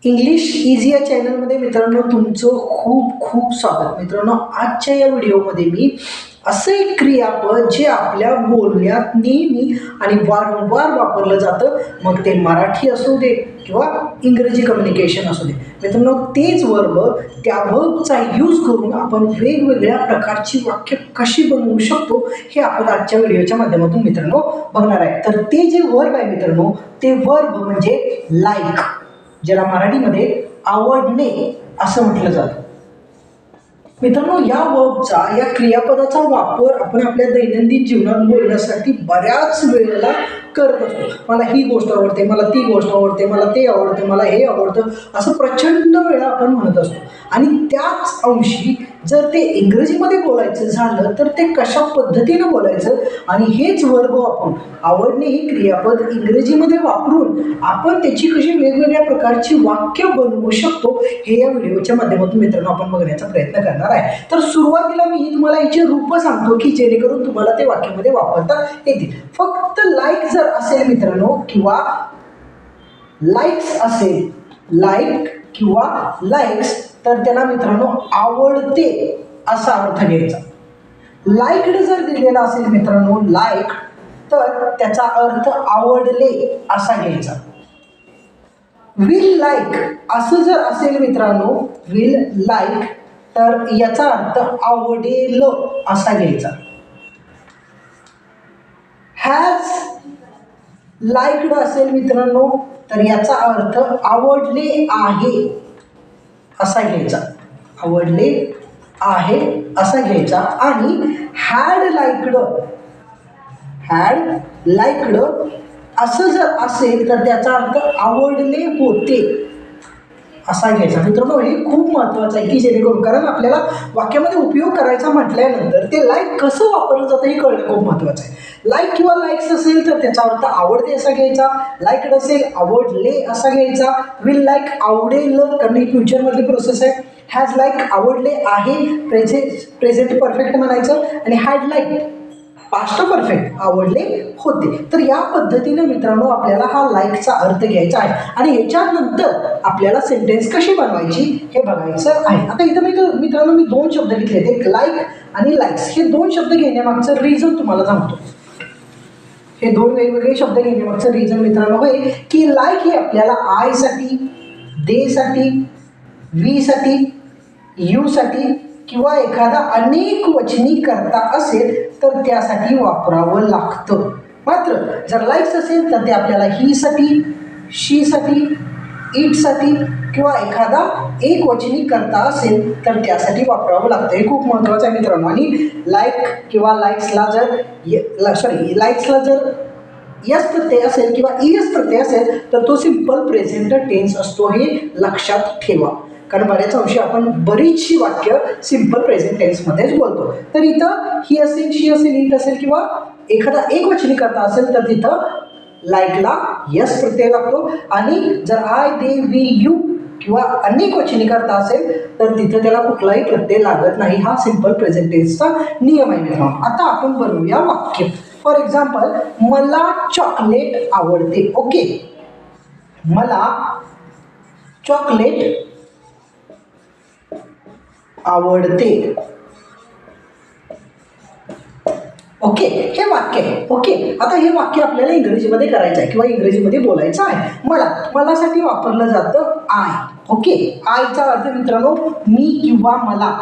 English easy या चॅनलमध्ये मित्रांनो तुमचं खूप खूप स्वागत. मित्रांनो, आजच्या या व्हिडिओमध्ये मी असं एक क्रियापद जे आपल्या बोलण्यात नेहमी आणि वारंवार वापरलं जातं, मग ते मराठी असू दे किंवा इंग्रजी कम्युनिकेशन असू दे. मित्रांनो, तेच वर्ब त्या वर्बचा यूज करून आपण वेगवेगळ्या प्रकारची वाक्य कशी बनवू शकतो हे आपण आजच्या व्हिडिओच्या माध्यमातून मित्रांनो बघणार आहे. तर ते जे वर्ब आहे मित्रांनो, ते वर्ब म्हणजे लाईक, ज्याला मराठीमध्ये आवडणे असं म्हटलं जातं. मित्रांनो, या वर्बचा या क्रियापदाचा वापर आपण आपल्या दैनंदिन जीवनात बोलण्यासाठी बऱ्याच वेळेला करत असतो. मला ही गोष्ट आवडते, मला ती गोष्ट आवडते, मला ते आवडतं, मला हे आवडतं, असं प्रचंड वेळा आपण म्हणत असतो. आणि त्याच अंशी जर ते इंग्रजीमध्ये बोलायचं झालं तर ते कशा पद्धतीनं बोलायचं आणि हेच वर्ब वापरून आवडणे ही क्रियापद इंग्रजीमध्ये वापरून आपण त्याची कशी वेगवेगळ्या प्रकारची वाक्य बनवू शकतो हे या व्हिडिओच्या माध्यमातून मित्रांनो आपण बघण्याचा प्रयत्न करणार आहे. तर सुरुवातीला मी तुम्हाला याची रूप सांगतो की जेणेकरून तुम्हाला ते वाक्यामध्ये वापरता येतील. फक्त लाईक जर असेल मित्रांनो किंवा लाईक्स असेल, लाईक किंवा लाईक्स, तर त्याला मित्रांनो आवडते असा अर्थ घ्यायचा. लाईक्ड जर दिलेला असेल मित्रांनो लाईक, तर त्याचा अर्थ आवडले असा घ्यायचा. विल लाईक असं जर असेल मित्रांनो, विल लाईक, तर याचा अर्थ आवडेल असा घ्यायचा. हॅज लाईक्ड असेल मित्रांनो, तर याचा अर्थ आवडले आहे असा घ्यायचा. आवडले आहे असा घ्यायचा. आणि हॅड लाईक्ड असं जर असेल तर त्याचा अर्थ आवडले होते असा घ्यायचा. मित्रांनो, हे खूप महत्त्वाचं आहे की जेणेकरून, कारण आपल्याला वाक्यामध्ये उपयोग करायचा म्हटल्यानंतर ते लाईक कसं वापरलं जातं हे कळणं खूप महत्त्वाचं आहे. लाईक किंवा लाईक्स असेल तर त्याचा अर्थ आवडते असा घ्यायचा. लाईक्ड असेल आवडले असा घ्यायचा. विल लाईक आवडेल, कारण ही फ्युचरमधली प्रोसेस आहे. हॅज लाईक आवडले आहे, प्रेझेंट परफेक्ट म्हणायचं. आणि हॅड लाईक पास्ट परफेक्ट आवडले होते. तर या पद्धतीने मित्रांनो आपल्याला हा लाईकचा अर्थ घ्यायचा आहे आणि याच्यानंतर आपल्याला सेंटेन्स कशी बनवायची हे बघायचं आहे. आता इथं मित्रांनो मी दोन शब्द घेतले, एक लाईक आणि लाईक्स. हे दोन शब्द घेण्यामागचं रिझन तुम्हाला सांगतो. हे दोन वेगवेगळे शब्द घेण्यामागचं रिझन मित्रांनो आहे की लाईक हे आपल्याला आय साठी, दे साठी, वी साठी, यू साठी किंवा एखादा अनेक वचनी करता असेल तर त्यासाठी वापरावं लागतं. मात्र जर लाईक्स असेल तर ते आपल्याला ही साठी, शी साठी, इट साठी किंवा एखादा एक वचनी करता असेल तर त्यासाठी वापरावं लागतं. हे खूप महत्त्वाचं आहे मित्रांनो. आणि लाईक किंवा लाईक्सला जर यस प्रत्यय असेल किंवा इयस प्रत्यय असेल तर तो सिंपल प्रेझेंट टेन्स असतो, हे लक्षात ठेवा. कारण बऱ्याच अंशी आपण बरीचशी वाक्य सिंपल प्रेझेंट टेन्समध्येच बोलतो. तर इथं ही असेल, शी असेल, इट असेल किंवा एखादा एक वचनी करता असेल तर तिथं लाईकला यस प्रत्यय लागतो. आणि जर आय, दे, वी, यू किंवा अनेक वचनी करता असेल तर तिथं त्याला कुठलाही प्रत्यय लागत नाही. हा सिंपल प्रेझेंट टेन्सचा नियम आहे मित्रांनो. आता आपण बनवूया वाक्य. फॉर एक्झाम्पल, मला चॉकलेट आवडते. ओके, मला चॉकलेट आवडते. ओके, हे वाक्य आहे. ओके, आता हे वाक्य आपल्याला इंग्रजीमध्ये करायचं आहे किंवा इंग्रजीमध्ये बोलायचं आहे. मला साठी वापरलं जातं आय. ओके, आयचा अर्थ मित्रांनो मी किंवा मला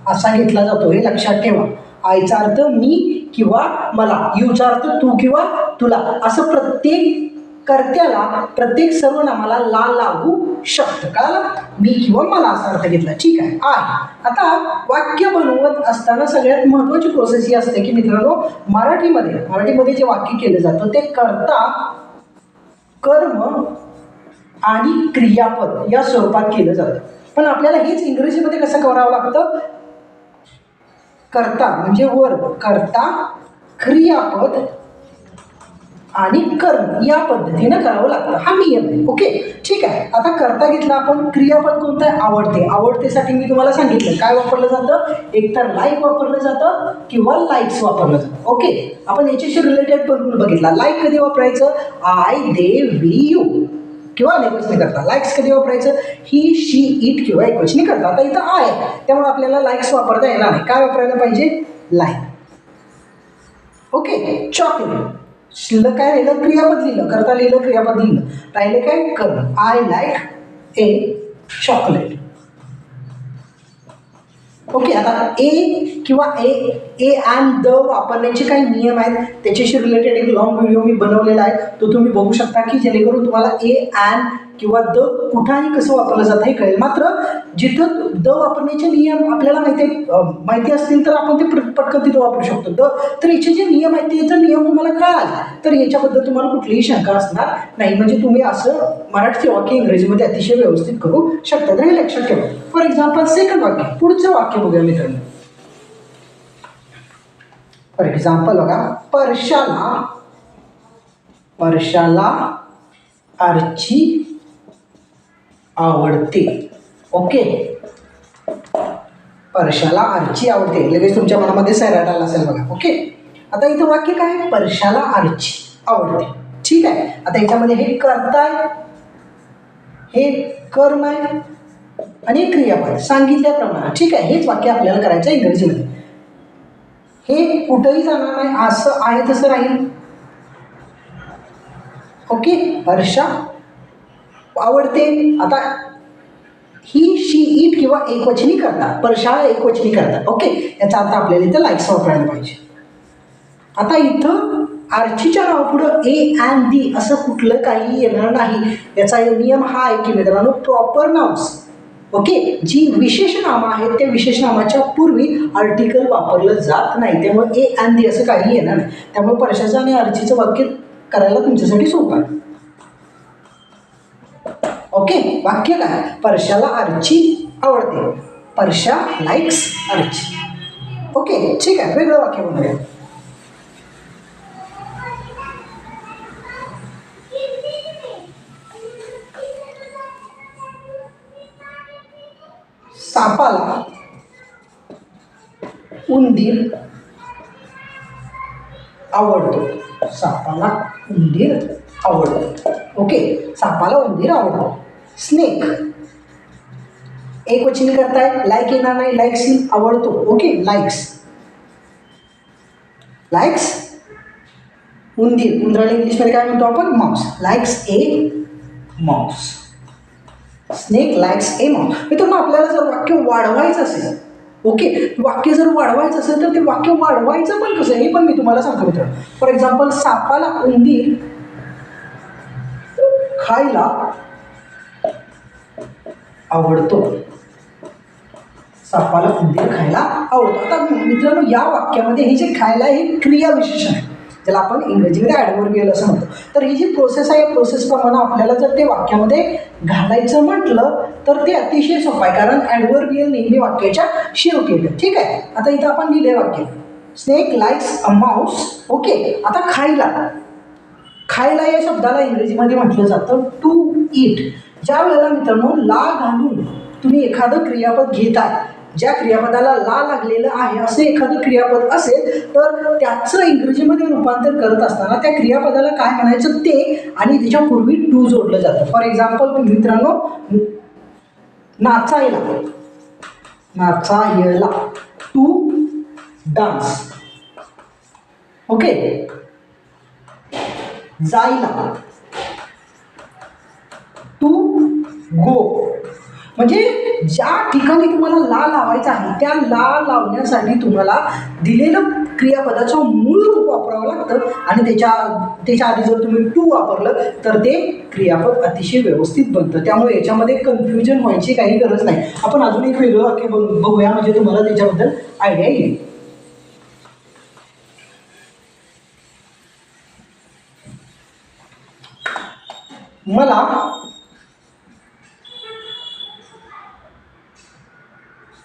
असा घेतला जातो, हे लक्षात ठेवा. आयचा अर्थ मी किंवा मला, यूचा अर्थ तू किंवा तुला, असं प्रत्येक कर्त्याला, प्रत्येक सर्वनामाला ला लागू शकतं. कळालं? मी किंवा मला असा अर्थ घेतला. ठीक आहे. आता वाक्य बनवत असताना सगळ्यात महत्त्वाची प्रोसेस ही असते की मित्रांनो मराठीमध्ये जे वाक्य केलं जातं ते कर्ता, कर्म आणि क्रियापद या स्वरूपात केलं जातं. पण आपल्याला हेच इंग्रजीमध्ये कसं करावं लागतं? कर्ता म्हणजे वर्ब, कर्ता, क्रियापद आणि कर्म या पद्धतीने करावं लागतं. हा नियम आहे. ओके, ठीक आहे. आता कर्ता घेतला आपण. क्रियापद कोणतं आहे? आवडते. आवडतेसाठी मी तुम्हाला सांगितलं काय वापरलं जातं, एकतर लाईक वापरलं जातं किंवा लाईक्स वापरलं जातं. ओके, आपण याच्याशी रिलेटेड पण बघितला. लाईक कधी वापरायचं? I, they, we, you. किंवा अनेकवचनी करता. लाईक्स कधी वापरायचं? ही, शी, इट किंवा एकवचनी करता. आता इथं आहे त्यामुळे आपल्याला लाईक्स वापरता येणार नाही. काय वापरायला पाहिजे? लाईक. ओके. चॉकलेट. शिल्लक काय लिहिलं? क्रियापद लिहिलं. करता लिहिलं, क्रियापद लिहिलं. राहिले काय? करणं. I like A chocolate. Okay. आता ए किंवा ए अँड द वापरण्याचे काही नियम आहेत, त्याच्याशी रिलेटेड एक लॉंग व्हिडिओ मी बनवलेला आहे, तो तुम्ही बघू शकता की जेणेकरून तुम्हाला ए अँड किंवा द कुठंही कसं वापरलं जातं हे कळेल. मात्र जिथं द वापरण्याचे नियम आपल्याला माहिती असतील तर आपण ते पटकन तिथं वापरू शकतो. तर याचे जे नियम आहेत त्याचा नियम तुम्हाला कळाला तर याच्याबद्दल तुम्हाला कुठलीही शंका असणार नाही. म्हणजे तुम्ही असं मराठी वाक्य इंग्रजीमध्ये अतिशय व्यवस्थित करू शकता. तर हे लक्षात ठेवा. फॉर एक्झाम्पल सेकंड वाक्य, पुढचं वाक्य बघूया मित्रांनो. फॉर एक्झाम्पल बघा, परशाला आर्ची आवडते. ओके. परशाला आर्ची आवडते. लगेच तुमच्या मनामध्ये सैराट आला असेल बघा. ओके. आता इथं वाक्य काय? परशाला आर्ची आवडते. ठीक आहे. आता याच्यामध्ये हे करताय, हे कर्म आहे आणि क्रियापद सांगितल्याप्रमाणे. ठीक आहे. हेच वाक्य आपल्याला करायचं आहे इंग्रजीमध्ये. हे कुठंही जाणार नाही, असं आहे तसं राहील. ओके. परशा आवडते. आता ही, शी, इट किंवा एकवचनी करतात. परशाला एकवचनी करतात. ओके. याचा अर्थ आपल्याला इथं लाईक्स वापरायला पाहिजे. आता इथं आर्चीच्या नावापुढं ए अँड दी असं कुठलं काही येणार नाही. याचा नियम हा आहे की मित्रांनो, प्रॉपर नाउन्स, ओके, जी विशेष नामं आहेत त्या विशेष नामाच्या पूर्वी आर्टिकल वापरलं जात नाही. त्यामुळे ए अँड दी असं काही येणार नाही. त्यामुळे परशाचं आणि आर्चीचं वाक्य करायला तुमच्यासाठी सोपं आहे. ओके. वाक्य काय? परशाला आर्ची आवडते. परशा लाईक्स आर्ची. ओके. ठीक आहे. वेगळं वाक्य बनवूया. सापाला उंदीर आवडतो. सापाला उंदीर आवडतो. ओके. सापाला उंदीर आवडतो. स्नेक एकवचनी करताय, लाईक येणार नाही, लाईक्स आवडतो. ओके. लाईक्स उंदीर. उंदराला इंग्लिशमध्ये काय म्हणतो आपण? माऊस. लाईक्स ए माऊस. स्नेक लाईक्स ए माऊस. मित्रांनो, आपल्याला जर वाक्य वाढवायचं असेल, ओके, वाक्य जर वाढवायचं असेल तर ते वाक्य वाढवायचं पण कसं हे पण मी तुम्हाला सांगतो मित्रांनो. फॉर एक्झाम्पल, सापाला उंदीर खायला आवडतो. सापाला उंदीर खायला आवडतो. आता मित्रांनो, या वाक्यामध्ये हे जे खायला हे क्रिया विशेषण आहे, ज्याला आपण इंग्रजीमध्ये ॲडव्हर्बियल असं म्हणतो. तर ही जी प्रोसेस आहे या प्रोसेसप्रमाणे आपल्याला जर ते वाक्यामध्ये घालायचं म्हटलं तर ते अतिशय सोपं आहे, कारण ॲडव्हर्बियल नेहमी वाक्याच्या शेवटी येतं. ठीक आहे. आता इथं आपण लिहिले वाक्य, snake likes a mouse. Okay. आता खायला या शब्दाला इंग्रजीमध्ये म्हटलं जातं टू ईट. ज्या वेळेला मित्रांनो ला घालून तुम्ही एखादं क्रियापद घेता, ज्या क्रियापदाला ला लागलेलं आहे असं एखादं क्रियापद असेल तर त्याचं इंग्रजीमध्ये रूपांतर करत असताना त्या क्रियापदाला काय म्हणायचं ते आणि त्याच्या पूर्वी टू जोडलं जातं. फॉर एक्झाम्पल मित्रांनो, नाचायला टू डान्स. ओके. जायला टू गो. म्हणजे ज्या ठिकाणी तुम्हाला ला लावायचा आहे त्या ला लावण्यासाठी तुम्हाला दिलेलं क्रियापदाचं मूळ रूप वापरावं लागतं आणि त्याच्या आधी जर तुम्ही टू वापरलं तर ते क्रियापद अतिशय व्यवस्थित बनतं. त्यामुळे याच्यामध्ये कन्फ्युजन व्हायची काही गरज नाही. आपण अजून एक वेगळं वाक्य बघूया म्हणजे तुम्हाला त्याच्याबद्दल आयडिया येईल. मला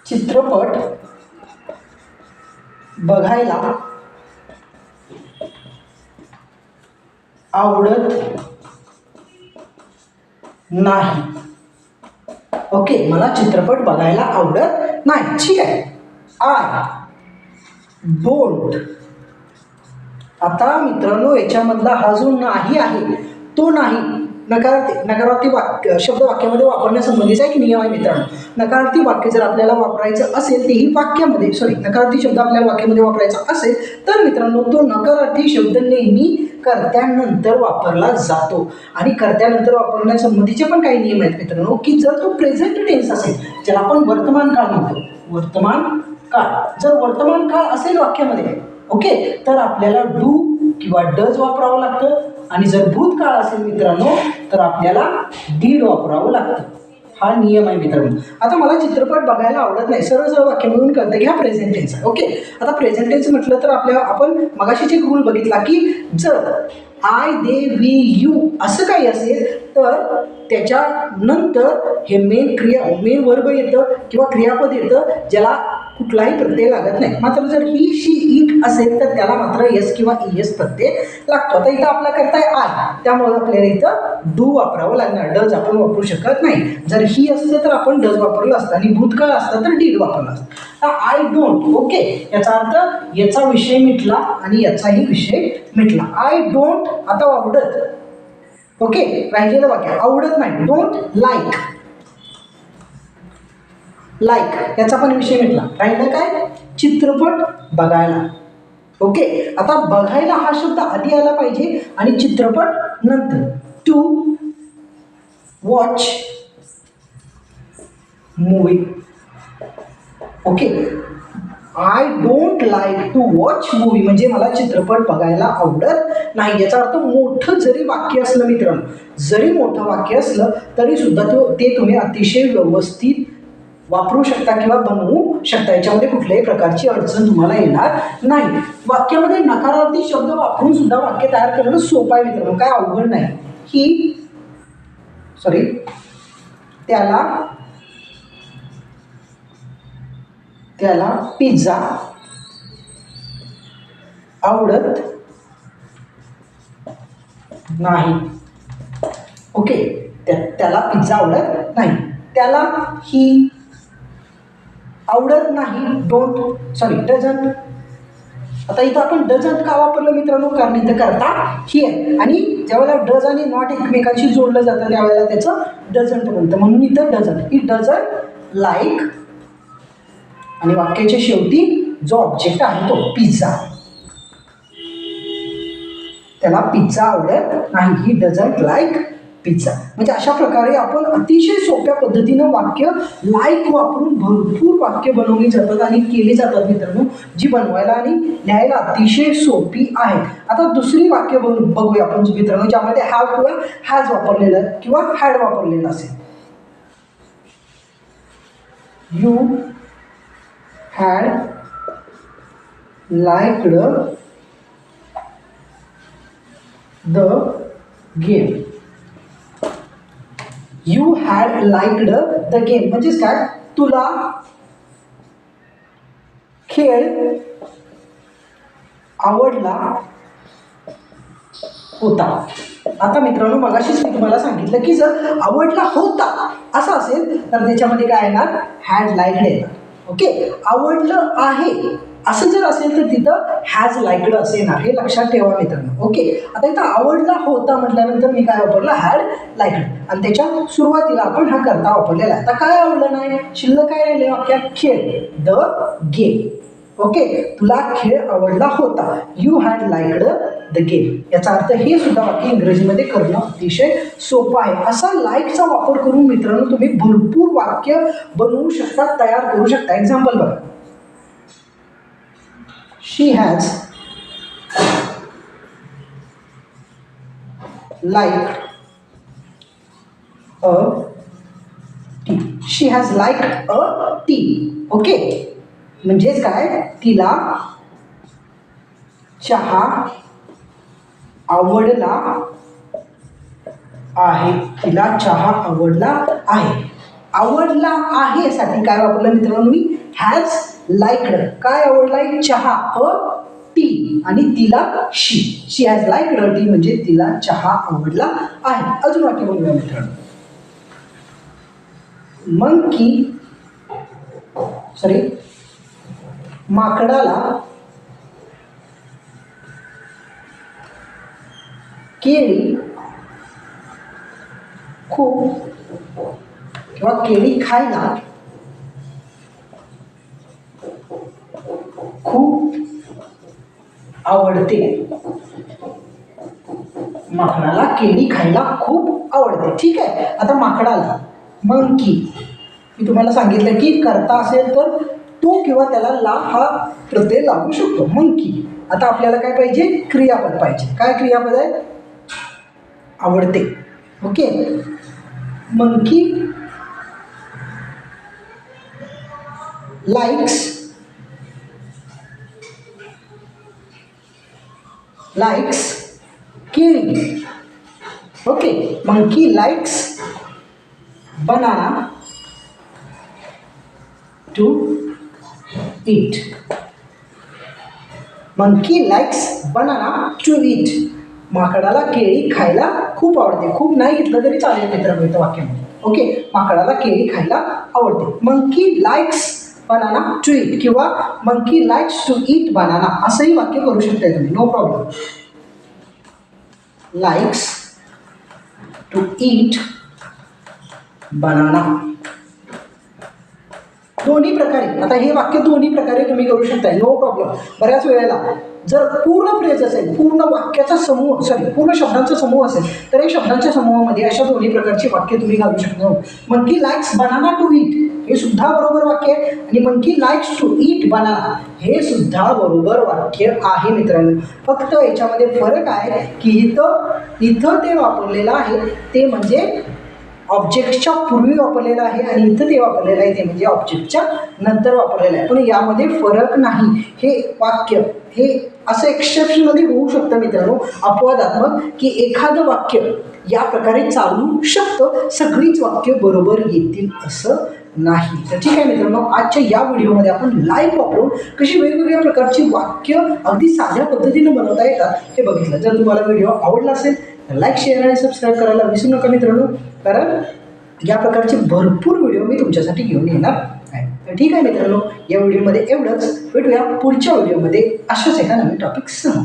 चित्रपट बघायला आवडत नाही. ओके. मला चित्रपट बघायला आवडत नाही. ठीक आहे. I don't. आता मित्रांनो याच्यामधला हा जो नाही आहे तो नाही नकारार्थी वाक्य शब्द वाक्यामध्ये वापरण्यासंबंधीचा एक नियम आहे मित्रांनो. नकारार्थी वाक्य जर आपल्याला वापरायचं असेल तेही वाक्यामध्ये नकारार्थी शब्द आपल्याला वाक्यामध्ये वापरायचा असेल तर मित्रांनो तो नकारार्थी शब्द नेहमी कर्त्यानंतर वापरला जातो. आणि कर्त्यानंतर वापरण्यासंबंधीचे पण काही नियम आहेत मित्रांनो, की जर तो प्रेझेंट टेन्स असेल, ज्याला आपण वर्तमान काळ म्हणतो, वर्तमान काळ जर वर्तमान काळ असेल वाक्यामध्ये ओके, तर आपल्याला डू किंवा डज वापरावं लागतं. आणि जर भूतकाळ असेल मित्रांनो तर आपल्याला डीड वापरावं लागतं. हा नियम आहे मित्रांनो. आता मला चित्रपट बघायला आवडत नाही, सरळ सरळ वाक्यामधून कळतं की हा प्रेझेंट टेन्स आहे. ओके, आता प्रेझेंट टेन्स म्हटलं तर आपण मगाशीच एक रूल बघितला की जर आय दे वी यू असं काही असेल तर त्याच्यानंतर हे मेन वर्ब येतं किंवा क्रियापद येतं ज्याला कुठलाही प्रत्यय लागत नाही. मात्र जर ही शी इट असेल तर त्याला मात्र एस किंवा ईएस प्रत्यय लागतो. आता इथं आपला करताय आय, त्यामुळे आपल्याला इथं डू वापरावं लागणार, डज आपण वापरू शकत नाही. जर ही असतं तर आपण डज वापरलं असतं आणि भूतकाळ असतं तर डीड वापरलं असतं. आता आय डोंट ओके, याचा अर्थ याचा विषय मिटला आणि याचाही विषय मिटला. आय डोंट आता आवडत ओके, राहिलेलं वाक्य आवडत नाही, डोंट लाईक याचा पण विषय मिटला. राहिलं काय, चित्रपट बघायला. ओके, आता बघायला हा शब्द आधी आला पाहिजे आणि चित्रपट नंतर. To watch movie okay. I don't like to watch movie म्हणजे मला चित्रपट बघायला आवडत नाही. याचा अर्थ मोठं जरी वाक्य असलं मित्रांनो, जरी मोठं वाक्य असलं तरी सुद्धा ते तुम्ही अतिशय व्यवस्थित वापरू शकता किंवा बनवू शकता. याच्यामध्ये कुठल्याही प्रकारची अडचण तुम्हाला येणार नाही. वाक्यामध्ये नकारार्थी शब्द वापरून सुद्धा वाक्य तयार करणं सोपं आहे मित्रांनो, काय अवघड नाही. त्याला पिझ्झा आवडत नाही ओके, त्याला पिझ्झा आवडत नाही. त्याला ही आवडत नाही डझंट. आता इथं आपण डझंट का वापरलं मित्रांनो, कारण इथं करता ही आहे आणि ज्यावेळेला डज आणि नॉट एकमेकांशी जोडलं जातं त्यावेळेला त्याचं डझंट बनतं, म्हणून इथं डझंट. ही डझंट लाईक आणि वाक्याच्या शेवटी जो ऑब्जेक्ट आहे तो पिझ्झा, त्याला पिझ्झा आवडत नाही. He doesn't like pizza. म्हणजे अशा प्रकारे आपण अतिशय सोप्या पद्धतीनं वाक्य लाईक वापरून भरपूर वाक्य बनवली जातात आणि केली जातात मित्रांनो, जी बनवायला आणि लिहायला अतिशय सोपी आहे. आता दुसरी वाक्य बघूया आपण मित्रांनो, ज्यामध्ये हॅव किंवा हॅज वापरलेलं किंवा हॅड वापरलेलं असेल. You had liked the game. You had liked the game म्हणजेच काय, तुला खेळ आवडला होता. आता मित्रांनो मगाशीच मी तुम्हाला सांगितलं की जर आवडला होता असं असेल तर त्याच्यामध्ये काय येणार, हॅड लाईक्ड येणार. ओके, आवडलं आहे असं जर असेल तर तिथं हॅज लाईक्ड असे येणार, हे लक्षात ठेवा मित्रांनो. ओके, आता इथं आवडला होता म्हटल्यानंतर मी काय वापरलं, हॅड लाईक्ड, आणि त्याच्या सुरुवातीला आपण हा करता वापरलेला आहे. आता काय आवडलं नाही, शिल्लक काय राहिले वाक्यात, खेळ, द गेम. ओके, तुला खेळ आवडला होता, you had liked the game. याचा अर्थ हे सुद्धा वाक्य इंग्रजीमध्ये करणं अतिशय सोपं आहे. असा लाईकचा वापर करून मित्रांनो तुम्ही भरपूर वाक्य बनवू शकता, तयार करू शकता. एक्झाम्पल बघा, she has liked a tea. she has liked a tea. Okay, म्हणजेच काय, तिला चहा आवडला आहे. तिला चहा आवडला आहे. आवडला आहे साठी काय वापरलं मित्रांनो मी, हॅज लाईक्ड. काय आवडलाय, चहा, अ टी, आणि तिला शी हॅज लाईक्ड अ टी म्हणजे तिला चहा आवडला आहे. अजून वाक्य बघूया मित्रांनो, माकडाला केळी खूप किंवा केळी खायला खूप आवडते. माकडाला केळी खायला खूप आवडते. ठीक आहे. आता माकडाला मंकी, मी तुम्हाला सांगितलं की कर्ता असेल तर तो किंवा त्याला ला हा प्रत्यय लागू शकतो. मंकी. आता आपल्याला काय पाहिजे? क्रियापद पाहिजे. काय क्रियापद आहे? आवडते. ओके. मंकी लाईक्स केळी. Okay. Monkey likes banana to eat. Monkey likes banana to eat. माकडाला केळी खायला खूप आवडते. खूप नाही घेतलं तरी चालेल मित्रांनो इथं वाक्यामध्ये. ओके. माकडाला केळी खायला आवडते. Monkey likes banana to eat किंवा monkey likes to eat banana असंही वाक्य करू शकता तुम्ही. No problem. Likes to eat banana. दोन्ही प्रकारे. आता हे वाक्य दोन्ही प्रकारे तुम्ही करू शकता. No problem. बऱ्याच वेळेला जर पूर्ण फ्रेज असेल, पूर्ण वाक्याचा समूह, पूर्ण शब्दांचा समूह असेल तर या शब्दांच्या समूहामध्ये अशा दोन्ही प्रकारची वाक्य तुम्ही घालू शकता. Monkey likes banana to eat हे सुद्धा बरोबर वाक्य आहे आणि monkey likes to eat banana हे सुद्धा बरोबर वाक्य आहे मित्रांनो. फक्त याच्यामध्ये फरक आहे की इथं ते वापरलेलं आहे ते म्हणजे ऑब्जेक्टच्या पूर्वी वापरलेलं आहे आणि इथं ते वापरलेलं आहे ते म्हणजे ऑब्जेक्टच्या नंतर वापरलेलं आहे. पण यामध्ये फरक नाही. हे वाक्य हे असं एक्सेप्शनमध्ये होऊ शकतं मित्रांनो अपवादात्मक की एखादं वाक्य या प्रकारे चालू शकतं. सगळीच वाक्य बरोबर येतील असं नाही. तर ठीक आहे मित्रांनो, आजच्या या व्हिडिओमध्ये आपण लाईव्ह वापरून कशी वेगवेगळ्या प्रकारची वाक्य अगदी साध्या पद्धतीने बनवता येतात हे बघितलं. जर तुम्हाला व्हिडिओ आवडला असेल तर लाईक, शेअर आणि सबस्क्राईब करायला विसरू नका मित्रांनो, कारण या प्रकारचे भरपूर व्हिडिओ मी तुमच्यासाठी घेऊन येणार आहे. तर ठीक आहे मित्रांनो, या व्हिडिओमध्ये एवढंच. भेटूया पुढच्या व्हिडिओमध्ये अशाच एका नवीन टॉपिकसह.